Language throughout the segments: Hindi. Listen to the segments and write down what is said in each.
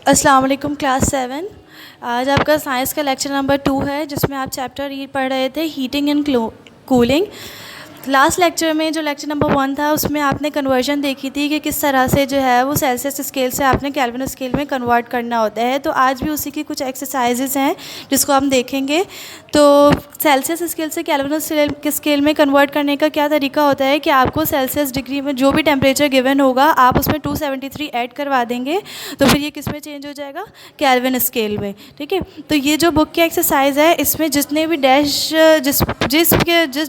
अस्सलाम वालेकुम क्लास 7। आज आपका साइंस का लेक्चर नंबर 2 है जिसमें आप चैप्टर ई पढ़ रहे थे heating and cooling. Last lecture में जो लेक्चर नंबर 1 था उसमें आपने कन्वर्जन देखी थी कि किस तरह से जो है वो सेल्सियस स्केल से आपने केल्विन स्केल में कन्वर्ट करना होता है। तो आज भी उसी की कुछ एक्सरसाइजेज हैं जिसको हम देखेंगे। तो सेल्सियस स्केल से केल्विन स्केल में कन्वर्ट करने का क्या तरीका होता है कि आपको सेल्सियस डिग्री में जो भी टेम्परेचर गिवन होगा आप उसमें 273 ऐड करवा देंगे तो फिर ये किस में चेंज हो जाएगा, केल्विन स्केल में। ठीक है, तो ये जो बुक की एक्सरसाइज है इसमें जितने भी डैश जिस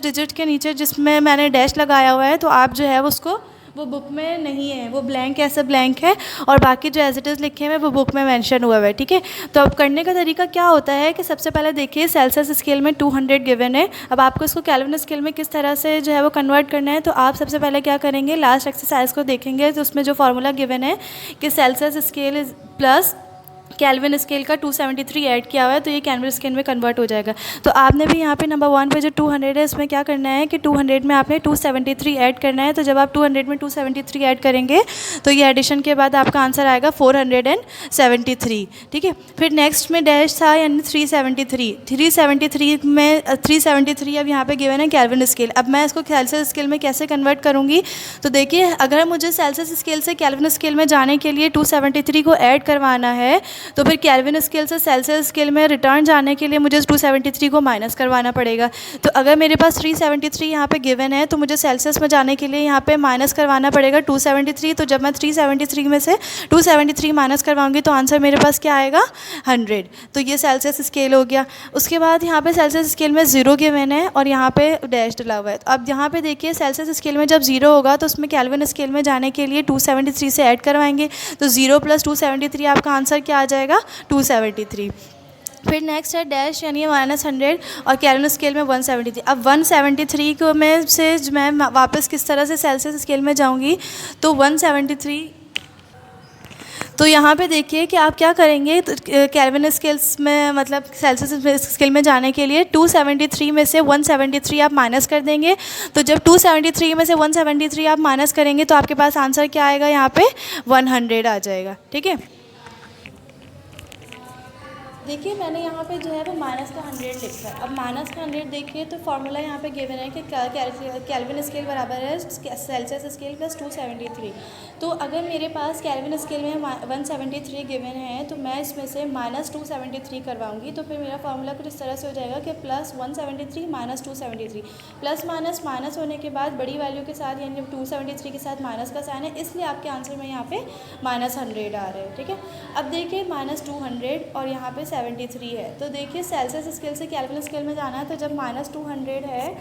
डिजिट के नीचे जिसमें मैंने डैश लगाया हुआ है तो आप जो है उसको वो बुक में नहीं है, वो ब्लैंक ऐसा ब्लैंक है और बाकी जो एज इट इज़ लिखे हुए वो बुक में मेंशन हुआ है। ठीक है, तो अब करने का तरीका क्या होता है कि सबसे पहले देखिए सेल्सियस स्केल में 200 गिवन है। अब आपको इसको केल्विन स्केल में किस तरह से जो है वो कन्वर्ट करना है, तो आप सबसे पहले क्या करेंगे, लास्ट एक्सरसाइज को देखेंगे तो उसमें जो फार्मूला गिवन है कि Celsius scale is plus kelvin scale का 273 ऐड किया हुआ है तो ये केल्विन स्केल में कन्वर्ट हो जाएगा। तो आपने भी यहाँ पे नंबर 1 पे जो 200 है इसमें क्या करना है कि 200 में आपने 273 ऐड करना है। तो जब आप 200 में 273 ऐड करेंगे तो ये एडिशन के बाद आपका आंसर आएगा 473। ठीक है, फिर नेक्स्ट में डैश था यानी 373 में 373 अब यहाँ पे गिवन है केल्विन स्केल। अब मैं इसको सेल्सियस स्केल में कैसे कन्वर्ट करूँगी, तो देखिए अगर मुझे सेल्सियस स्केल से केल्विन स्केल में जाने के लिए 273 को ऐड करवाना है तो फिर केल्विन स्केल से सेल्सियस स्केल में रिटर्न जाने के लिए मुझे 273 को माइनस करवाना पड़ेगा। तो अगर मेरे पास 373 यहाँ पे गिवन है तो मुझे सेल्सियस में जाने के लिए यहाँ पे माइनस करवाना पड़ेगा 273। तो जब मैं 373 में से 273 माइनस करवाऊंगी तो आंसर मेरे पास क्या आएगा, 100। तो ये सेल्सियस स्केल हो गया। उसके बाद यहाँ पे सेल्सियस स्केल में 0 गिवन है और यहाँ पे डैश डला हुआ है। तो अब यहाँ पे देखिए सेल्सियस स्केल में जब 0 होगा तो उसमें केल्विन स्केल में जाने के लिए 273 से ऐड करवाएंगे तो 0 + 273 आपका आंसर क्या आ जाएगा, 273। फिर नेक्स्ट है डैश यानी -100 और केल्विन स्केल में 173। अब 173 को में से मैं वापस किस तरह से सेल्सियस स्केल में जाऊंगी, तो 173 तो यहाँ पे देखिए कि आप क्या करेंगे, तो केल्विन स्केल्स में मतलब सेल्सियस स्केल में जाने के लिए 273 में से 173 आप माइनस कर देंगे। तो जब 273 में से 173 आप माइनस करेंगे तो आपके पास आंसर क्या आएगा, यहाँ पे 100 आ जाएगा। ठीक है, देखिए मैंने यहाँ पे जो है वो माइनस का 100 लिखा है। अब माइनस का 100 देखिए तो फार्मूला यहाँ पे गिवन है कि केल्विन स्केल बराबर है सेल्सियस स्केल + 273। तो अगर मेरे पास केल्विन स्केल में 173 गिवन है तो मैं इसमें से -273 करवाऊंगी तो फिर मेरा फार्मूला कुछ इस तरह से हो जाएगा कि +173 - 273। प्लस माइनस माइनस होने के बाद बड़ी वैल्यू के साथ यानी 273 के साथ माइनस का साइन है, इसलिए आपके आंसर में यहाँ पे -100 आ रहे हैं। ठीक है, अब देखिए -200 और यहाँ पे 73 है। तो देखिए सेल्सियस स्केल से केल्विन स्केल में जाना है तो जब -200 है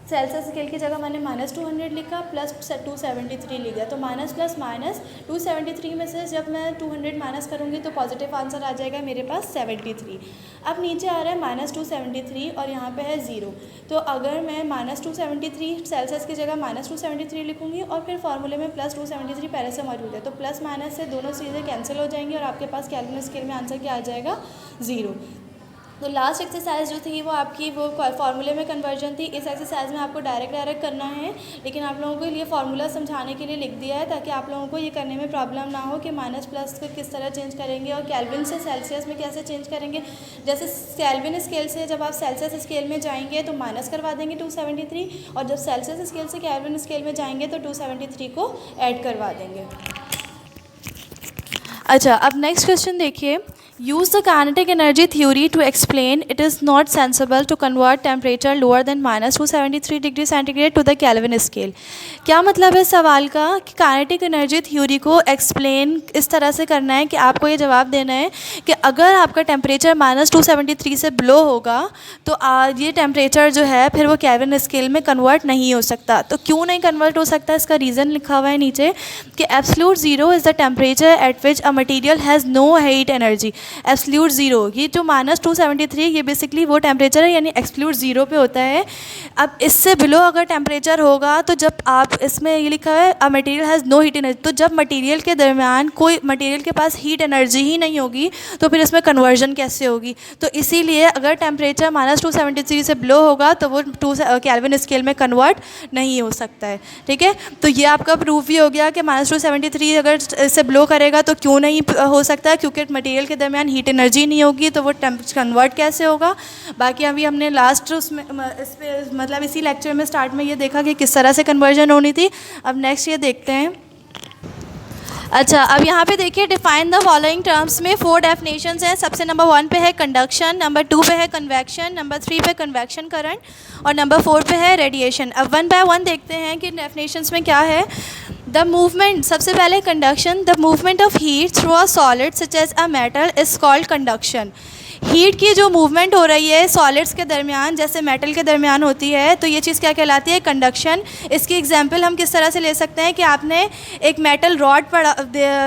सेल्सियस स्केल की जगह मैंने -200 लिखा प्लस 273 लिख दिया। तो माइनस प्लस माइनस 273 में से जब मैं 200 माइनस करूँगी तो पॉजिटिव आंसर आ जाएगा मेरे पास 73। अब नीचे आ रहा है -273 और यहाँ पे है 0। तो अगर मैं -273 सेल्सियस की जगह -273 लिखूँगी और फिर फार्मूले में +273 पहले से मौजूद है तो प्लस माइनस से दोनों चीज़ें कैंसिल हो जाएंगी और आपके पास केल्विन स्केल में आंसर क्या आ जाएगा, 0। तो लास्ट एक्सरसाइज जो थी वो आपकी वो फार्मूले में कन्वर्जन थी। इस एक्सरसाइज में आपको डायरेक्ट करना है, लेकिन आप लोगों को ये फार्मूला समझाने के लिए लिख दिया है ताकि आप लोगों को ये करने में प्रॉब्लम ना हो कि माइनस प्लस को किस तरह चेंज करेंगे और केल्विन से सेल्सियस में कैसे चेंज करेंगे। जैसे केल्विन स्केल से जब आप सेल्सियस स्केल में जाएंगे तो माइनस करवा देंगे 273 और जब सेल्सियस स्केल से केल्विन स्केल में जाएंगे तो 273 को ऐड करवा देंगे। अच्छा, अब नेक्स्ट क्वेश्चन देखिए, use the kinetic energy theory to explain it is not sensible to convert temperature lower than -273 degree centigrade to the Kelvin scale। क्या मतलब है सवाल का कि काइनेटिक एनर्जी थ्योरी को एक्सप्लेन इस तरह से करना है कि आपको ये जवाब देना है कि अगर आपका टेम्परेचर -273 से बिलो होगा तो ये टेम्परेचर जो है फिर वो केल्विन स्केल में कन्वर्ट नहीं हो सकता। तो क्यों नहीं कन्वर्ट हो सकता, इसका रीज़न लिखा हुआ है नीचे कि absolute 0 is the temperature at which a material has no heat energy. Absolute zero. ये जो -273 ये बेसिकली वो टेम्परेचर है, यानी एब्सोल्यूट ज़ीरो पे होता है। अब इससे बिलो अगर टेम्परेचर होगा तो जब आप इसमें ये लिखा है a material has no heat energy, तो जब मटेरियल के दरमियान कोई मटेरियल के पास हीट एनर्जी ही नहीं होगी तो फिर इसमें कन्वर्जन कैसे होगी। तो इसीलिए अगर टेम्परेचर -273 से बिलो होगा तो वो केल्विन स्केल में कन्वर्ट नहीं हो सकता है। ठीक है, तो ये आपका प्रूफ भी हो गया कि -273 अगर इससे बिलो करेगा तो क्यों नहीं हो सकता है, क्योंकि मटेरियल के दरमियान हीट एनर्जी नहीं होगी तो वो कन्वर्ट कैसे होगा। बाकी अभी हमने लास्ट उसमें इस पे मतलब इसी लेक्चर में स्टार्ट में ये देखा कि किस तरह से कन्वर्जन होनी थी। अब नेक्स्ट ये देखते हैं। अच्छा, अब यहाँ पे देखिए डिफाइन द फॉलोइंग टर्म्स में 4 डेफिनेशंस हैं। सबसे नंबर 1 पे है कंडक्शन, नंबर 2 पे है कन्वेक्शन, नंबर 3 पे कन्वेक्शन करंट और नंबर 4 पे है रेडिएशन। अब 1 बाय 1 देखते हैं कि डेफिनेशंस में क्या है। द मूवमेंट, सबसे पहले conduction, the movement of heat through a solid such as a metal is called conduction. Heat की जो मूवमेंट हो रही है सॉलिड्स के दरमियान, जैसे मेटल के दरमियान होती है, तो ये चीज़ क्या कहलाती है, कंडक्शन। इसकी एग्जांपल हम किस तरह से ले सकते हैं कि आपने एक मेटल रॉड पढ़ा,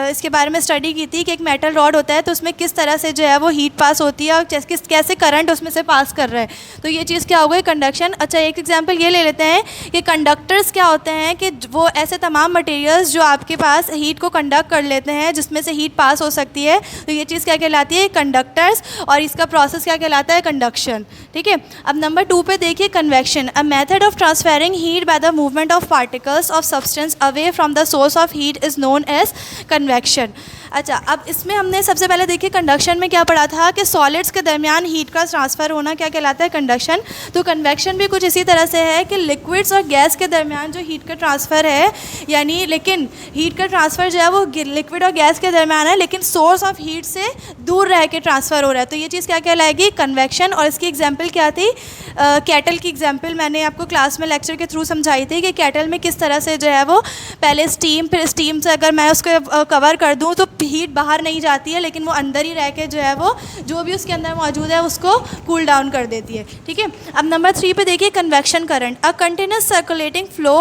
इसके बारे में स्टडी की थी कि एक मेटल रॉड होता है तो उसमें किस तरह से जो है वो हीट पास होती है और कैसे करंट उसमें से पास कर रहा है, तो ये चीज़ क्या हो गई, कंडक्शन। अच्छा, एक एग्जाम्पल ये ले लेते हैं कि कंडक्टर्स क्या होते हैं कि वो ऐसे तमाम मटेरियल्स जो आपके पास हीट को कंडक्ट कर लेते हैं जिसमें से हीट पास हो सकती है, तो ये चीज़ क्या कहलाती है, कंडक्टर्स, और इसका प्रोसेस क्या कहलाता है, कंडक्शन। ठीक है, अब नंबर 2 पे देखिए convection, a method of transferring heat by the movement of particles of substance away from the source of heat is known as convection. अच्छा, अब इसमें हमने सबसे पहले देखिए कंडक्शन में क्या पढ़ा था कि सॉलिड्स के दरमियान हीट का ट्रांसफ़र होना क्या कहलाता है, कंडक्शन। तो कन्वेक्शन भी कुछ इसी तरह से है कि लिक्विड्स और गैस के दरमियान जो हीट का ट्रांसफ़र है, यानी लेकिन हीट का ट्रांसफ़र जो है वो लिक्विड और गैस के दरमियान है लेकिन सोर्स ऑफ हीट से दूर रह के ट्रांसफ़र हो रहा है, तो ये चीज़ क्या कहलाएगी, कन्वेक्शन। और इसकी एग्जाम्पल क्या थी, कैटल की एग्जाम्पल मैंने आपको क्लास में लेक्चर के थ्रू समझाई थी कि कैटल में किस तरह से जो है वो पहले स्टीम, फिर स्टीम से अगर मैं उसको कवर कर दूँ तो हीट बाहर नहीं जाती है लेकिन वो अंदर ही रह के जो है वो जो भी उसके अंदर मौजूद है उसको कूल डाउन कर देती है। ठीक है, अब नंबर 3 पे देखिए convection current, a continuous circulating flow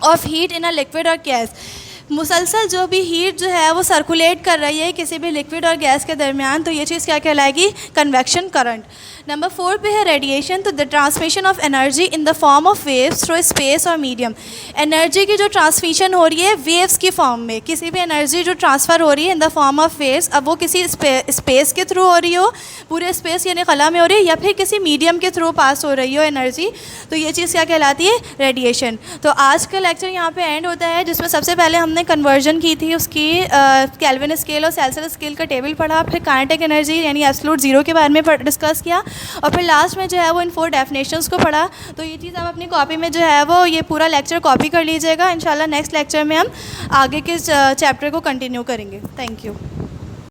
of heat in a liquid और गैस। मुसलसल जो भी हीट जो है वो सर्कुलेट कर रही है किसी भी लिक्विड और गैस के दरमियान, तो ये चीज़ क्या कहलाएगी, कन्वेक्शन करंट। नंबर 4 पे है रेडिएशन, तो the transmission of energy in the form of waves through space और मीडियम। एनर्जी की जो ट्रांसमिशन हो रही है वेव्स की फॉर्म में, किसी भी एनर्जी जो ट्रांसफ़र हो रही है in the form of waves, अब वो किसी स्पेस के थ्रू हो रही हो, पूरे स्पेस यानी खला में हो रही है, या फिर किसी मीडियम के थ्रू पास हो रही हो एनर्जी, तो ये चीज़ क्या कहलाती है, रेडिएशन। तो आज का लेक्चर यहाँ पे एंड होता है जिसमें सबसे पहले हमने कन्वर्जन की थी उसकी केल्विन स्केल और सेल्सियस स्केल का टेबल पढ़ा, फिर काइनेटिक एनर्जी यानी एब्सोल्यूट ज़ीरो के बारे में डिस्कस किया और फिर लास्ट में जो है वो इन 4 डेफिनेशंस को पढ़ा। तो ये चीज़ आप अपनी कॉपी में जो है वो ये पूरा लेक्चर कॉपी कर लीजिएगा। इंशाल्लाह नेक्स्ट लेक्चर में हम आगे के चैप्टर को कंटिन्यू करेंगे। Thank you.